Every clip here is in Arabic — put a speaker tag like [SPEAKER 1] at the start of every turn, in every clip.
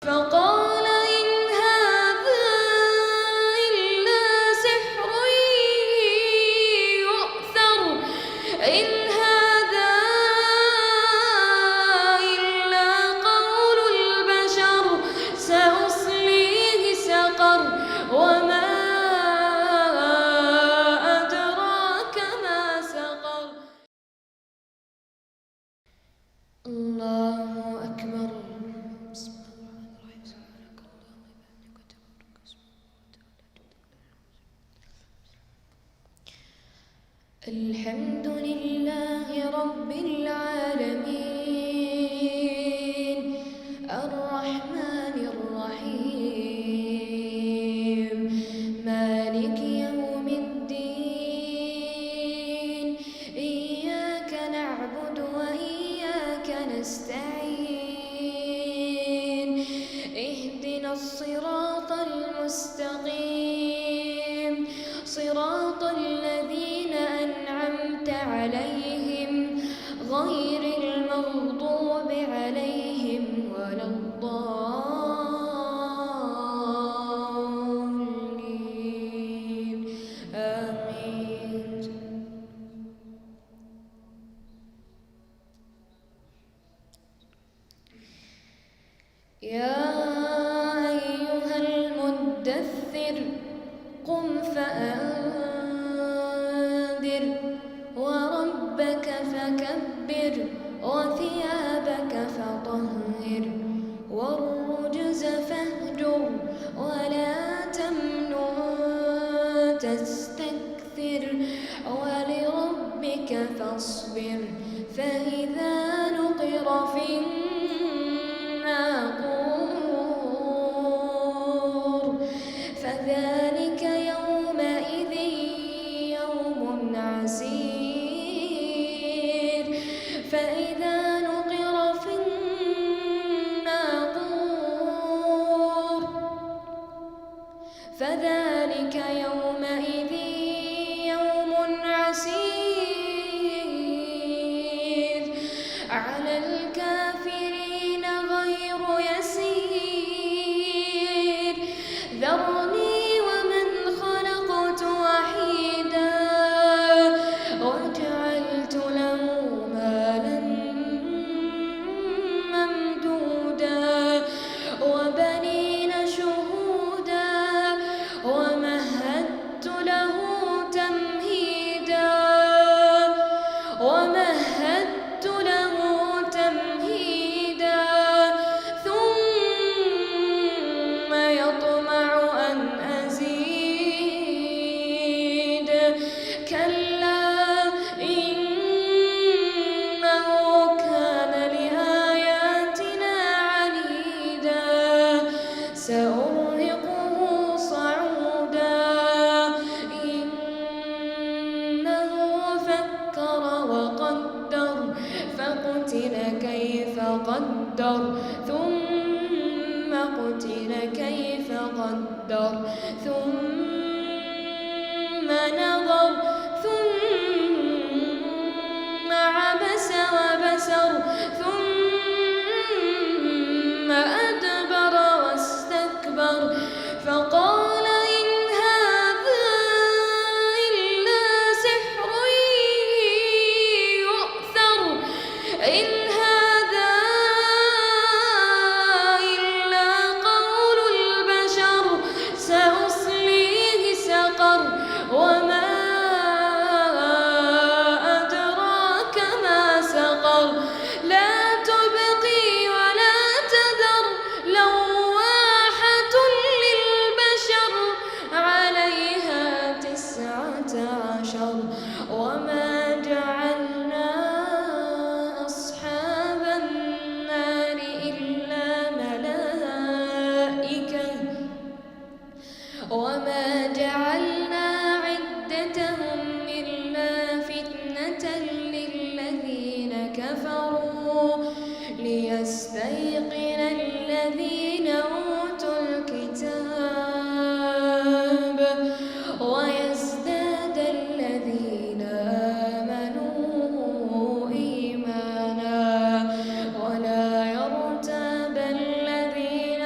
[SPEAKER 1] فقال إن هذا إلا سحر يؤثر إن هذا إلا قول البشر سأصليه سقر وما أدراك ما سقر. الله أكبر. بسم الله الرحمن الرحيم. الحمد لله رب العالمين الرحمن الرحيم مالك يوم الدين إياك نعبد وإياك نستعين اهدنا الصراط المستقيم صراط الذين أنعمت عليهم غير المغضوب عليهم ولا الضالين آمين. يا أيها المدثر قم فأنذر وربك فكبر وثيابك فطهر والرجز فاهجر ولا تمنن تستكثر ولربك فاصبر فإذا نقر في الناقور فذلك يومئذ يوم عسير فإذا نقر في الناقور فذلك يومئذ يوم عسير على الكافرين غير يسير. ذرني ومن خلقت وحيدا وجعلت له مالا ممدودا وبنين شهودا ومهدت له تمهيدا ثم يطمع أن أزيد كلا إنه كان لآياتنا عنيدا سأرهقه صعودا إنه فكر وقدر فقتل كيف قدر ثم قتل كيف قدر ثم نظر ثم عبس وبسر ثم أدبر واستكبر فقال إن هذا إلا سحر يؤثر إن هذا إلا قول البشر سأصليه سقر وما أدراك ما سقر لا تبقي ولا تذر لواحة للبشر عليها 19 وما جعلنا أصحاب النار إلا ملائكة وما جعلنا عدتهم إلا فتنة للذين كفروا ليستيقن الذين أوتوا الكتاب ويزداد الذين آمنوا إيمانا ولا يرتاب الذين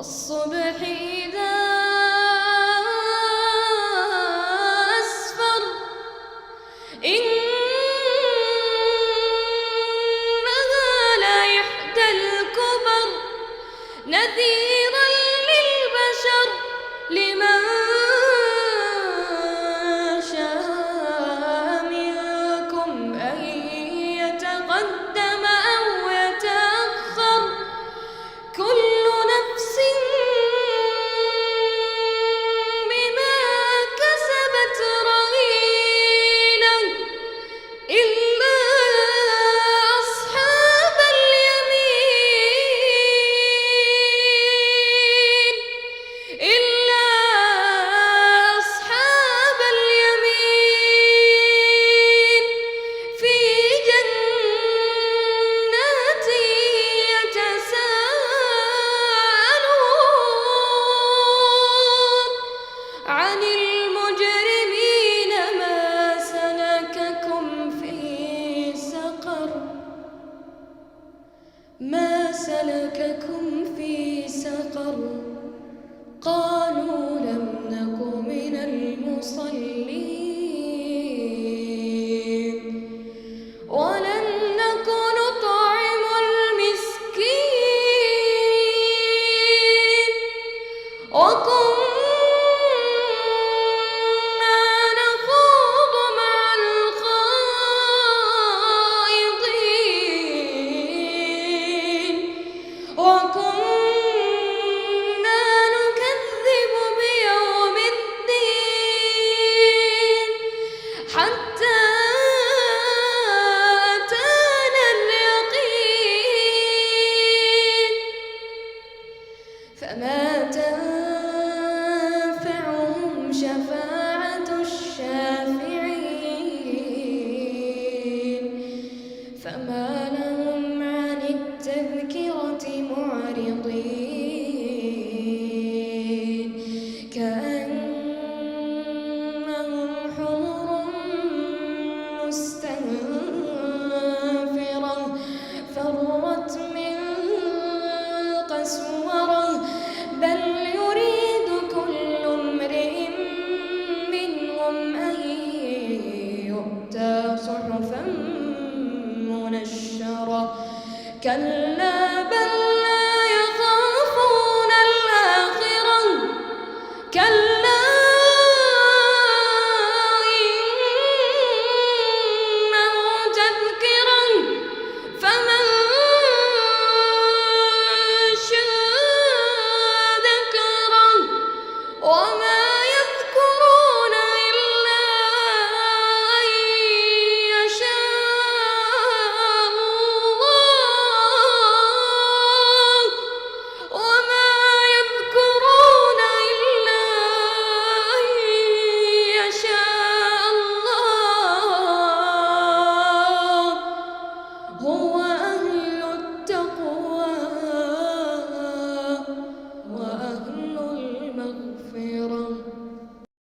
[SPEAKER 1] والصبح إذا أسفر إنها لإحدى الكبر نذيرا للبشر لمن شاء منكم أن يتقدم أو يتأخر كل نفس بما كسبت رهينة إلا أصحاب اليمين في جنات يتساءلون عن المجرمين ما سلككم في سقر ما سلككم في سقر قالوا لم نك من المصلين ولم نك نطعم المسكين وكنا نخوض مع الخائضين وكنا نكذب بيوم الدين حتى أتانا اليقين فما تنفعهم شفاعة الشافعين فما لهم عن التذكرة معرضين كأنهم حمر مستنفرة فرت من قسورة بل يريد كل امرئ منهم أن يؤتى صحفا منشرة كلا بل لا يخافون الآخرة كلا